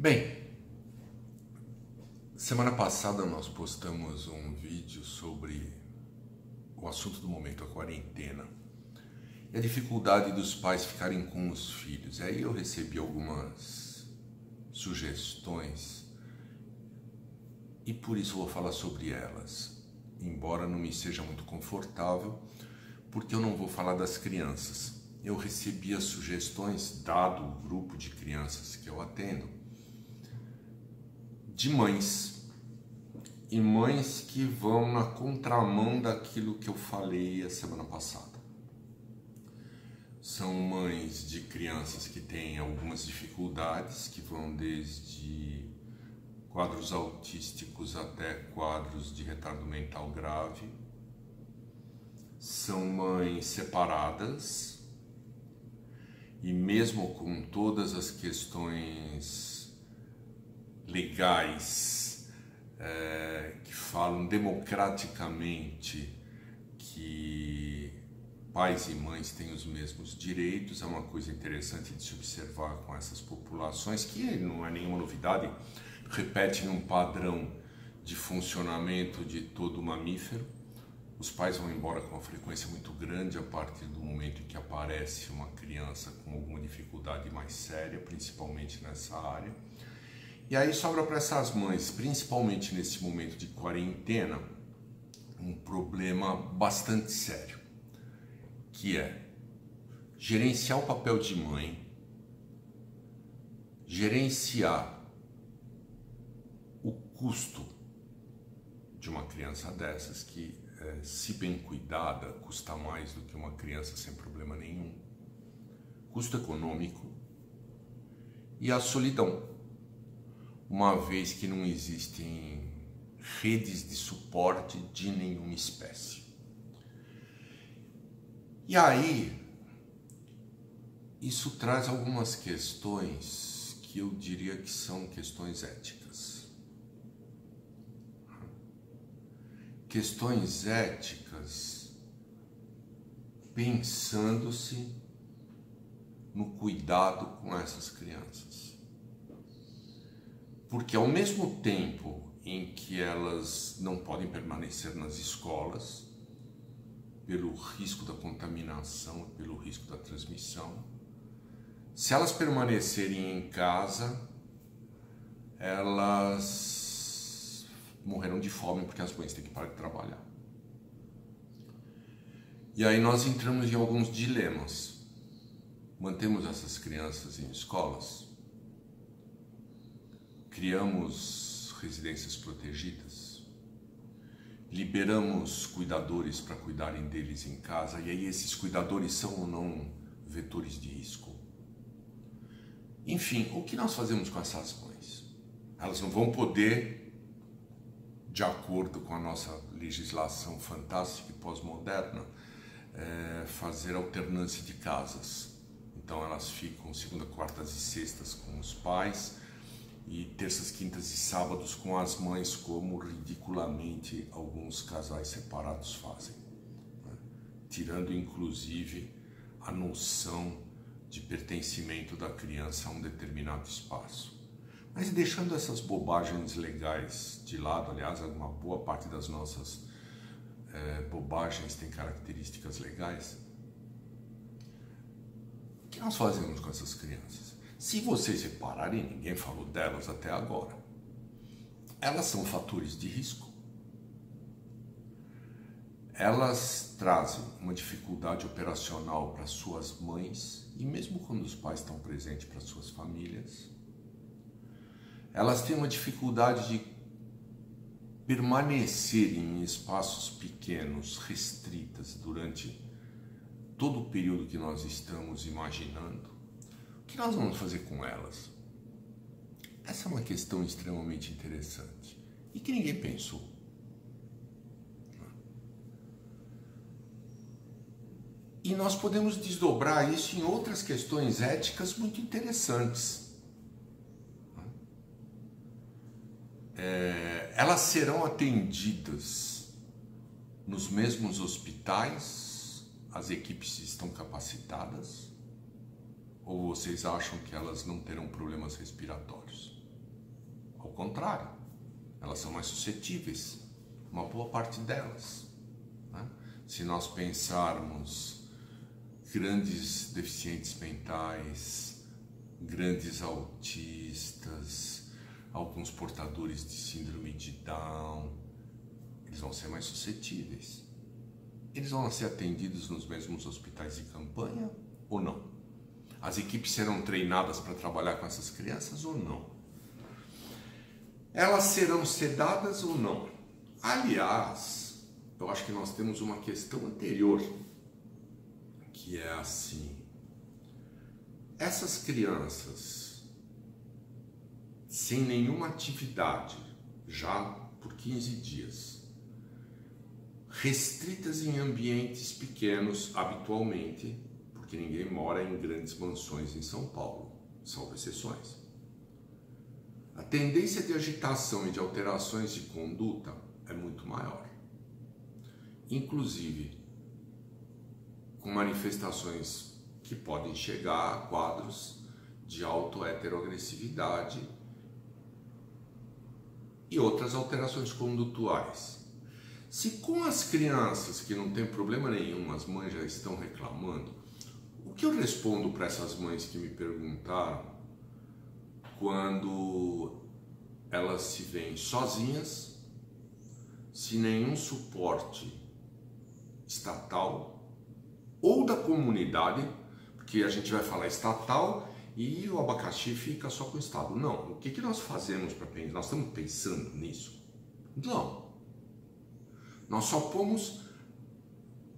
Bem, semana passada nós postamos um vídeo sobre o assunto do momento, a quarentena, e a dificuldade dos pais ficarem com os filhos. Aí eu recebi algumas sugestões e por isso vou falar sobre elas, embora não me seja muito confortável, porque eu não vou falar das crianças. Eu recebi as sugestões, dado o grupo de crianças que eu atendo, de mães, e mães que vão na contramão daquilo que eu falei a semana passada. São mães de crianças que têm algumas dificuldades, que vão desde quadros autísticos até quadros de retardo mental grave. São mães separadas e mesmo com todas as questões legais que falam democraticamente que pais e mães têm os mesmos direitos, é uma coisa interessante de se observar com essas populações, que não é nenhuma novidade, repetem um padrão de funcionamento de todo mamífero. Os pais vão embora com uma frequência muito grande a partir do momento em que aparece uma criança com alguma dificuldade mais séria, principalmente nessa área. E aí sobra para essas mães, principalmente nesse momento de quarentena, um problema bastante sério, que é gerenciar o papel de mãe, gerenciar o custo de uma criança dessas, que se bem cuidada custa mais do que uma criança sem problema nenhum, custo econômico e a solidão, uma vez que não existem redes de suporte de nenhuma espécie. E aí, isso traz algumas questões que eu diria que são questões éticas. Questões éticas pensando-se no cuidado com essas crianças. Porque ao mesmo tempo em que elas não podem permanecer nas escolas, pelo risco da contaminação, pelo risco da transmissão, se elas permanecerem em casa, elas morrerão de fome porque as mães têm que parar de trabalhar. E aí nós entramos em alguns dilemas. Mantemos essas crianças em escolas? Criamos residências protegidas? Liberamos cuidadores para cuidarem deles em casa? E aí esses cuidadores são ou não vetores de risco? Enfim, o que nós fazemos com essas mães? Elas não vão poder, de acordo com a nossa legislação fantástica e pós-moderna, fazer alternância de casas. Então elas ficam segunda, quartas e sextas com os pais e terças, quintas e sábados com as mães, como ridiculamente alguns casais separados fazem, né? Tirando inclusive a noção de pertencimento da criança a um determinado espaço. Mas deixando essas bobagens legais de lado, aliás, uma boa parte das nossas bobagens tem características legais, o que nós fazemos com essas crianças? Se vocês repararem, ninguém falou delas até agora. Elas são fatores de risco. Elas trazem uma dificuldade operacional para suas mães e mesmo quando os pais estão presentes para suas famílias. Elas têm uma dificuldade de permanecer em espaços pequenos, restritas, durante todo o período que nós estamos imaginando. O que nós vamos fazer com elas? Essa é uma questão extremamente interessante e que ninguém pensou. E nós podemos desdobrar isso em outras questões éticas muito interessantes. Elas serão atendidas nos mesmos hospitais? As equipes estão capacitadas? Ou vocês acham que elas não terão problemas respiratórios? Ao contrário, elas são mais suscetíveis, uma boa parte delas, né? Se nós pensarmos grandes deficientes mentais, grandes autistas, alguns portadores de síndrome de Down, eles vão ser mais suscetíveis. Eles vão ser atendidos nos mesmos hospitais de campanha ou não? As equipes serão treinadas para trabalhar com essas crianças ou não? Elas serão sedadas ou não? Aliás, eu acho que nós temos uma questão anterior, que é assim: essas crianças sem nenhuma atividade, já por 15 dias, restritas em ambientes pequenos habitualmente, porque ninguém mora em grandes mansões em São Paulo, salvo exceções. A tendência de agitação e de alterações de conduta é muito maior. Inclusive, com manifestações que podem chegar a quadros de autoheteroagressividade e outras alterações condutuais. Se com as crianças que não tem problema nenhum, as mães já estão reclamando, o que eu respondo para essas mães que me perguntaram quando elas se veem sozinhas, sem nenhum suporte estatal ou da comunidade, porque a gente vai falar estatal e o abacaxi fica só com o Estado. Não, o que nós fazemos para pensar? Nós estamos pensando nisso? Não. Nós só pomos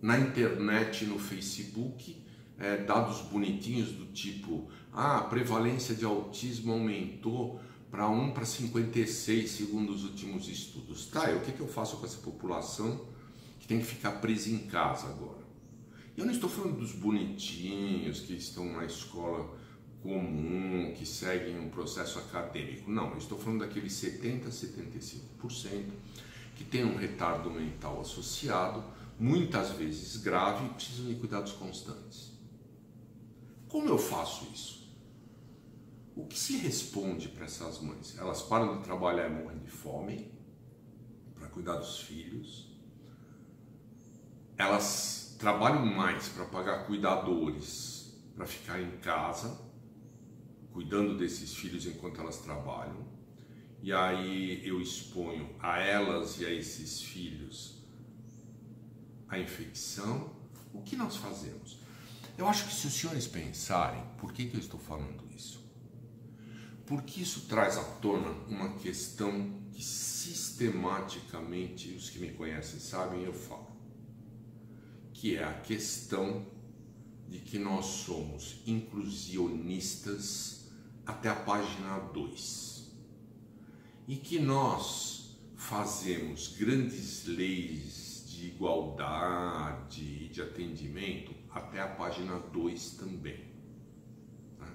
na internet, no Facebook, dados bonitinhos do tipo: a prevalência de autismo aumentou para 1 para 56 segundo os últimos estudos. Tá, e o que eu faço com essa população que tem que ficar presa em casa agora? Eu não estou falando dos bonitinhos que estão na escola comum, que seguem um processo acadêmico. Não, eu estou falando daqueles 70 a 75% que tem um retardo mental associado, muitas vezes grave, e precisam de cuidados constantes. Como eu faço isso? O que se responde para essas mães? Elas param de trabalhar e morrem de fome para cuidar dos filhos. Elas trabalham mais para pagar cuidadores, para ficar em casa, cuidando desses filhos enquanto elas trabalham. E aí eu exponho a elas e a esses filhos a infecção. O que nós fazemos? Eu acho que se os senhores pensarem, por que eu estou falando isso? Porque isso traz à tona uma questão que sistematicamente, os que me conhecem sabem, eu falo, que é a questão de que nós somos inclusionistas até a página 2. E que nós fazemos grandes leis de igualdade e de atendimento até a página 2 também. Né?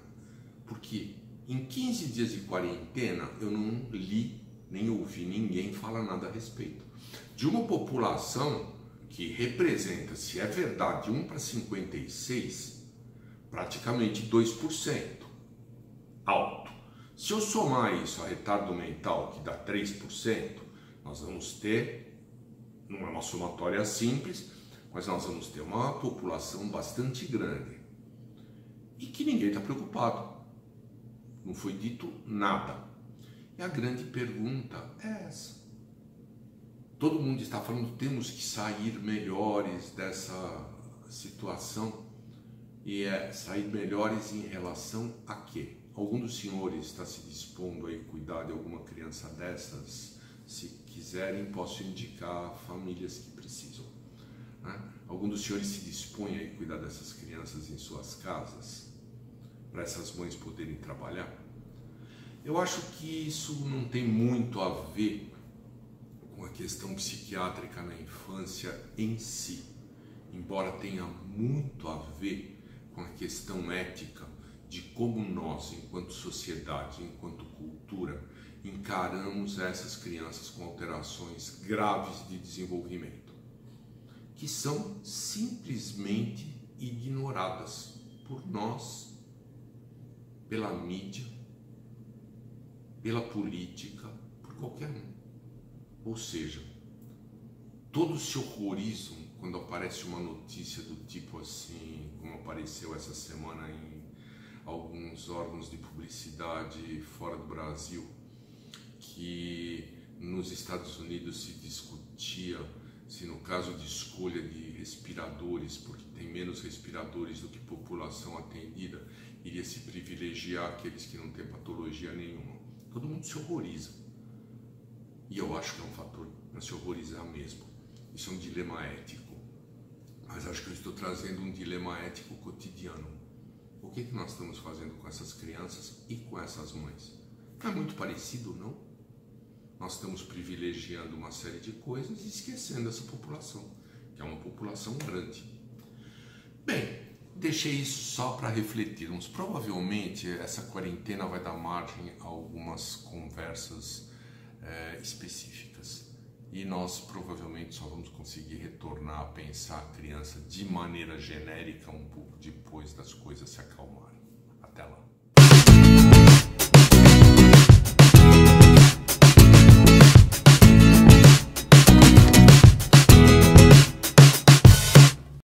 Porque em 15 dias de quarentena eu não li nem ouvi ninguém falar nada a respeito de uma população que representa, se é verdade, 1 para 56, praticamente 2%. Alto. Se eu somar isso a retardo mental, que dá 3%, nós vamos ter, não é uma somatória simples, mas nós vamos ter uma população bastante grande. E que ninguém está preocupado. Não foi dito nada. E a grande pergunta é essa. Todo mundo está falando que temos que sair melhores dessa situação. E sair melhores em relação a quê? Algum dos senhores está se dispondo a cuidar de alguma criança dessas? Se quiserem, posso indicar famílias que precisam. Né? Algum dos senhores se dispõe a cuidar dessas crianças em suas casas? Para essas mães poderem trabalhar? Eu acho que isso não tem muito a ver com a questão psiquiátrica na infância em si, embora tenha muito a ver com a questão ética de como nós, enquanto sociedade, enquanto cultura, encaramos essas crianças com alterações graves de desenvolvimento, que são simplesmente ignoradas por nós, pela mídia, pela política, por qualquer um. Ou seja, todos se horrorizam quando aparece uma notícia do tipo assim, como apareceu essa semana em alguns órgãos de publicidade fora do Brasil, que nos Estados Unidos se discutia se no caso de escolha de respiradores, porque tem menos respiradores do que população atendida, iria se privilegiar aqueles que não têm patologia nenhuma. Todo mundo se horroriza. E eu acho que é um fator para se horrorizar mesmo. Isso é um dilema ético. Mas acho que eu estou trazendo um dilema ético cotidiano. O que nós estamos fazendo com essas crianças e com essas mães? Não é muito parecido, não? Nós estamos privilegiando uma série de coisas e esquecendo essa população, que é uma população grande. Bem, deixei isso só para refletirmos. Provavelmente essa quarentena vai dar margem a algumas conversas específicas. E nós provavelmente só vamos conseguir retornar a pensar a criança de maneira genérica um pouco depois das coisas se acalmarem. Até lá.